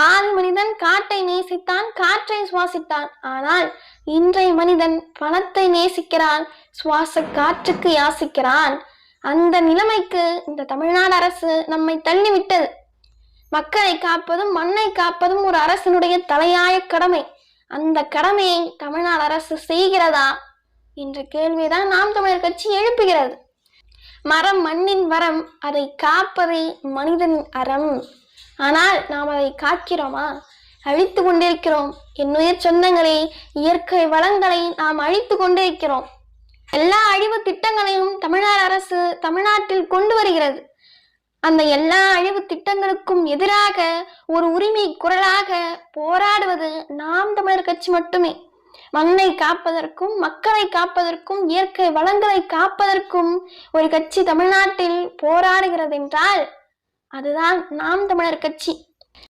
ஆதி மனிதன் காட்டை நேசித்தான், காற்றை சுவாசித்தான். ஆனால் இன்றைய மனிதன் பணத்தை நேசிக்கிறான், சுவாச காற்றுக்கு யாசிக்கிறான். அந்த நிலைமைக்கு இந்த தமிழ்நாடு அரசு நம்மை தள்ளிவிட்டது. மக்களை காப்பதும் மண்ணை காப்பதும் ஒரு அரசனுடைய தலையாய கடமை. அந்த கடமையை தமிழ்நாடு அரசு செய்கிறதா என்ற கேள்விதான் நாம் தமிழர் கட்சி எழுப்புகிறது. மரம் மண்ணின் வரம், அதை காப்பதே மனிதனின் அறம். ஆனால் நாம் அதை காக்கிறோமா? அழித்து கொண்டிருக்கிறோம். என்னுயிர் சொந்தங்களே, இயற்கை வளங்களை நாம் அழித்து கொண்டிருக்கிறோம். எல்லா அழிவு திட்டங்களையும் தமிழ்நாடு அரசு தமிழ்நாட்டில் கொண்டு வருகிறது. அந்த எல்லா அழிவு திட்டங்களுக்கும் எதிராக ஒரு உரிமை குரலாக போராடுவது நாம் தமிழர் கட்சி மட்டுமே. மண்ணை காப்பதற்கும் மக்களை காப்பதற்கும் இயற்கை வளங்களை காப்பதற்கும் ஒரு கட்சி தமிழ்நாட்டில் போராடுகிறது என்றால் அதுதான் நாம் தமிழர் கட்சி.